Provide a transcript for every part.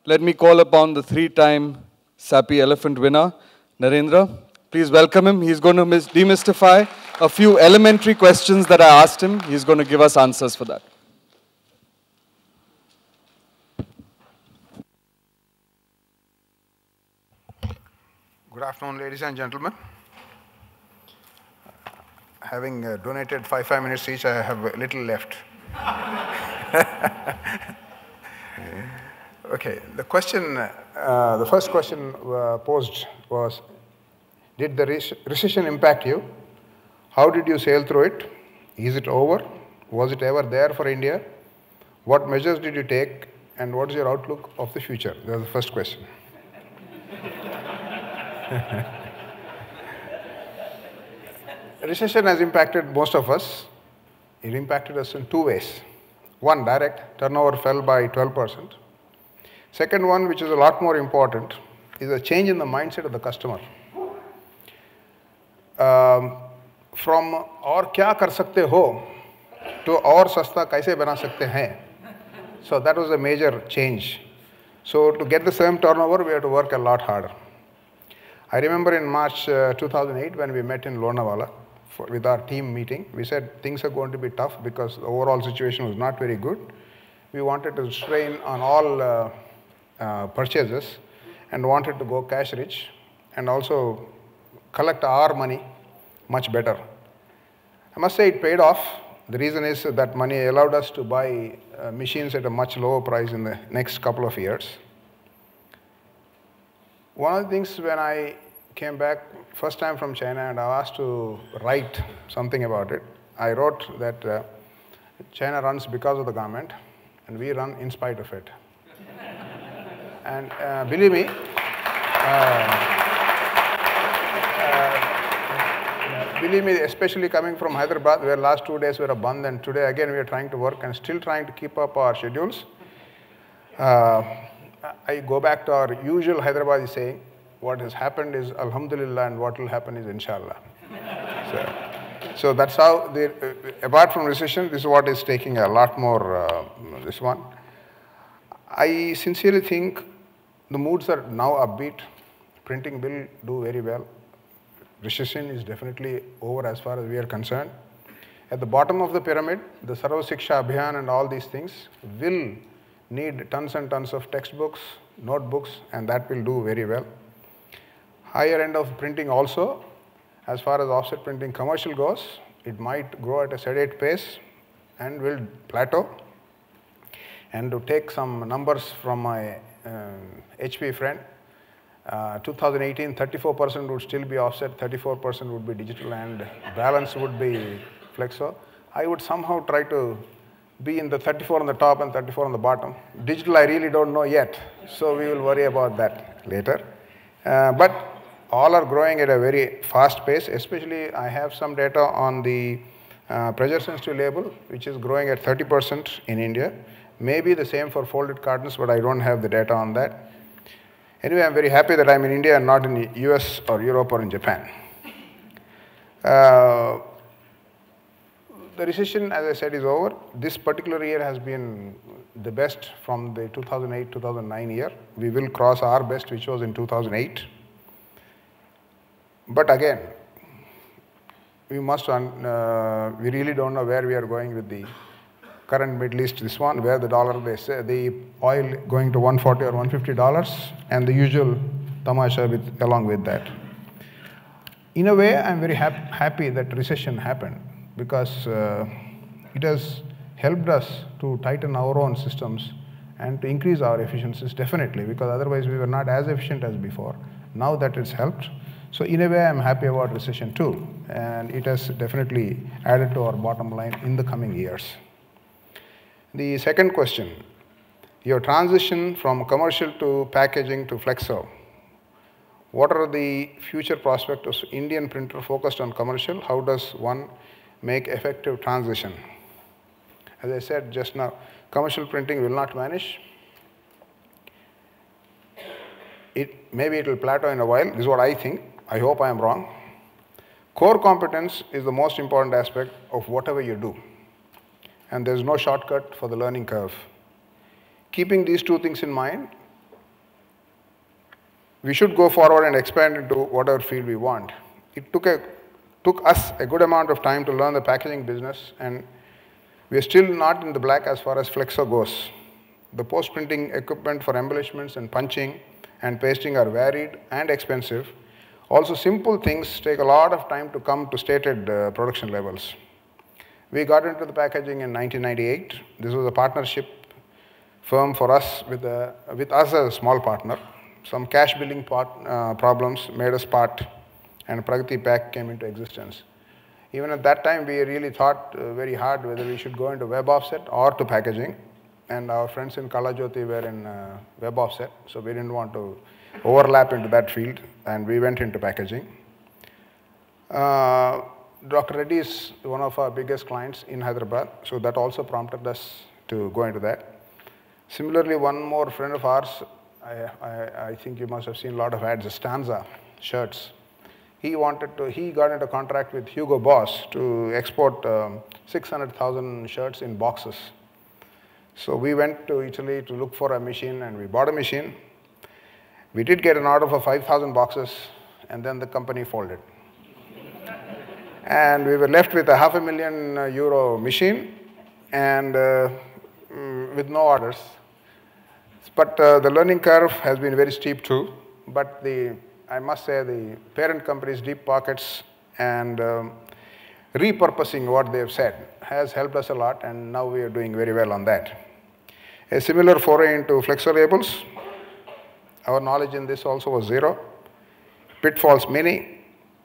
Let me call upon the three-time Sappy Elephant winner, Narendra. Please welcome him. He's going to demystify a few elementary questions that I asked him. He's going to give us answers for that. Good afternoon, ladies and gentlemen. Having donated 5 minutes each, I have a little left. Okay, the first question posed was, did the recession impact you? How did you sail through it? Is it over? Was it ever there for India? What measures did you take? And what is your outlook of the future? That was the first question. Recession has impacted most of us. It impacted us in two ways. One, direct, turnover fell by 12%. Second one, which is a lot more important, is a change in the mindset of the customer. From और क्या कर सकते हो to और सस्ता कैसे बना सकते हैं. So that was a major change. So to get the same turnover, we had to work a lot harder. I remember in March 2008 when we met in Lonavala with our team meeting, we said things are going to be tough because the overall situation was not very good. We wanted to strain on all purchases and wanted to go cash rich and also collect our money much better. I must say it paid off. The reason is that money allowed us to buy machines at a much lower price in the next couple of years. One of the things when I came back first time from China and I was asked to write something about it, I wrote that China runs because of the government and we run in spite of it. And believe me, especially coming from Hyderabad, where last 2 days were a bandh, and today again we are trying to work and still trying to keep up our schedules. I go back to our usual Hyderabadi saying, what has happened is Alhamdulillah and what will happen is Inshallah. So that's how, apart from recession, this is what is taking a lot more, this one. I sincerely think the moods are now upbeat. Printing will do very well. Recession is definitely over as far as we are concerned. At the bottom of the pyramid, the Sarva Shiksha Abhiyan and all these things will need tons and tons of textbooks, notebooks, and that will do very well. Higher end of printing also, as far as offset printing commercial goes, it might grow at a sedate pace and will plateau. And to take some numbers from my HP friend, 2018, 34% would still be offset, 34% would be digital, and balance would be flexo. I would somehow try to be in the 34 on the top and 34 on the bottom. Digital, I really don't know yet, so we will worry about that later. But all are growing at a very fast pace, especially I have some data on the pressure sensitive label, which is growing at 30% in India. Maybe the same for folded cartons, but I don't have the data on that. Anyway, I'm very happy that I'm in India and not in the US or Europe or in Japan. The recession, as I said, is over. This particular year has been the best from the 2008-2009 year. We will cross our best, which was in 2008. But again, we really don't know where we are going with the current Middle East, this one, where the dollar, they say, the oil going to $140 or $150, and the usual tamasha along with that. In a way, I'm very happy that recession happened because it has helped us to tighten our own systems and to increase our efficiencies, definitely, because otherwise we were not as efficient as before. Now that it's helped. So in a way, I'm happy about recession too, and it has definitely added to our bottom line in the coming years. The second question, your transition from commercial to packaging to flexo. What are the future prospects of Indian printer focused on commercial? How does one make effective transition? As I said just now, commercial printing will not vanish. Maybe it will plateau in a while. This is what I think. I hope I am wrong. Core competence is the most important aspect of whatever you do. And there's no shortcut for the learning curve. Keeping these two things in mind, we should go forward and expand into whatever field we want. It took us a good amount of time to learn the packaging business, and we are still not in the black as far as flexo goes. The post-printing equipment for embellishments and punching and pasting are varied and expensive. Also, simple things take a lot of time to come to stated production levels. We got into the packaging in 1998. This was a partnership firm for us with us as a small partner. Some cash billing problems made us part, and Pragati Pack came into existence. Even at that time, we really thought very hard whether we should go into web offset or to packaging. And our friends in Kalajoti were in web offset, so we didn't want to overlap into that field, and we went into packaging. Dr. Reddy is one of our biggest clients in Hyderabad, so that also prompted us to go into that. Similarly, one more friend of ours, I think you must have seen a lot of ads, Stanza shirts. He got into contract with Hugo Boss to export 600,000 shirts in boxes. So we went to Italy to look for a machine, and we bought a machine. We did get an order for 5,000 boxes, and then the company folded. And we were left with a €500,000 machine and with no orders. But the learning curve has been very steep too. But I must say the parent company's deep pockets and repurposing what they have said has helped us a lot, and now we are doing very well on that. A similar foray into flexo labels. Our knowledge in this also was zero. Pitfalls many,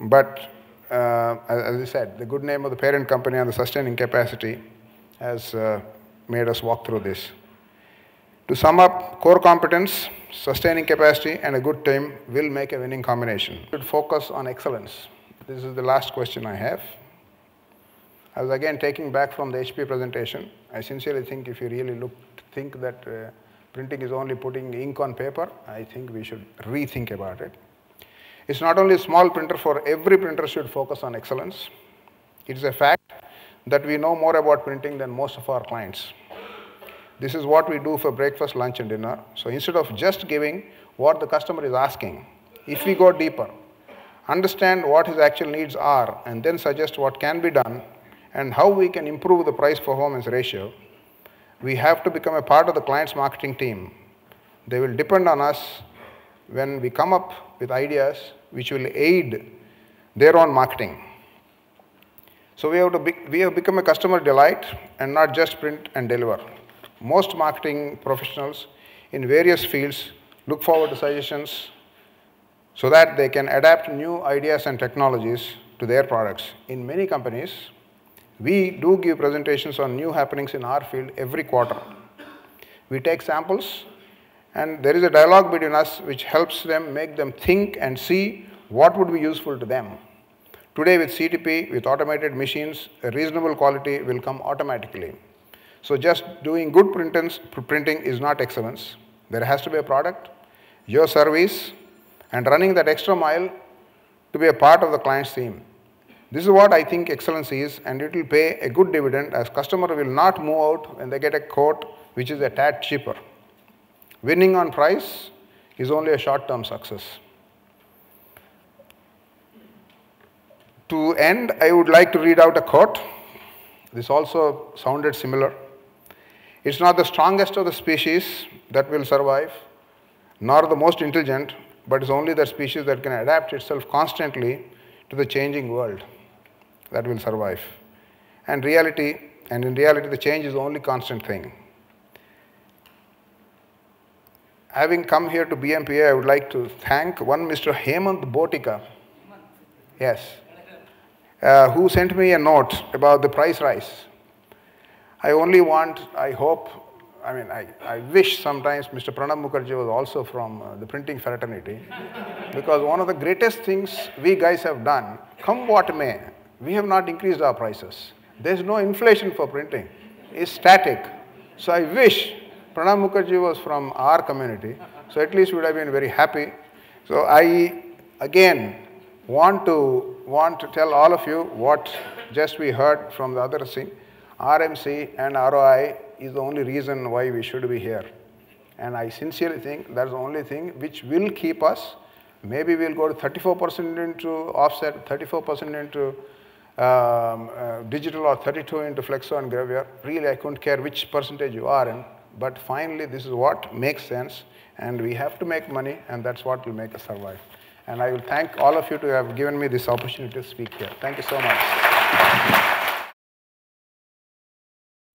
but as I said, the good name of the parent company and the sustaining capacity has made us walk through this. To sum up, core competence, sustaining capacity, and a good team will make a winning combination. We should focus on excellence. This is the last question I have. I was again taking back from the HP presentation. I sincerely think if you really think that printing is only putting ink on paper, I think we should rethink about it. It's not only a small printer, for every printer should focus on excellence. It is a fact that we know more about printing than most of our clients. This is what we do for breakfast, lunch, and dinner. So instead of just giving what the customer is asking, if we go deeper, understand what his actual needs are, and then suggest what can be done and how we can improve the price-performance ratio, we have to become a part of the client's marketing team. They will depend on us when we come up with ideas which will aid their own marketing. So we have become a customer delight and not just print and deliver. Most marketing professionals in various fields look forward to suggestions so that they can adapt new ideas and technologies to their products. In many companies, we do give presentations on new happenings in our field every quarter. We take samples, and there is a dialogue between us which helps them, make them think and see what would be useful to them. Today with CTP, with automated machines, a reasonable quality will come automatically. So just doing good printing is not excellence. There has to be a product, your service, and running that extra mile to be a part of the client's theme. This is what I think excellence is, and it will pay a good dividend, as customer will not move out when they get a quote which is a tad cheaper. Winning on price is only a short-term success. To end, I would like to read out a quote. This also sounded similar. It's not the strongest of the species that will survive, nor the most intelligent, but it's only the species that can adapt itself constantly to the changing world that will survive. And in reality, the change is the only constant thing. Having come here to BMPA, I would like to thank one Mr. Hemant Botika, yes, who sent me a note about the price rise. I wish sometimes Mr. Pranab Mukherjee was also from the printing fraternity, because one of the greatest things we guys have done, come what may, we have not increased our prices. There's no inflation for printing. It's static. So I wish Pranab Mukherjee was from our community, so at least we would have been very happy. So I, again, want to tell all of you what just we heard from the other thing. RMC and ROI is the only reason why we should be here. And I sincerely think that's the only thing which will keep us Maybe we'll go to 34% into offset, 34% into digital, or 32 into flexo and gravure. Really, I couldn't care which percentage you are in, but finally this is what makes sense, and we have to make money, and that's what will make us survive. And I will thank all of you to have given me this opportunity to speak here. Thank you so much.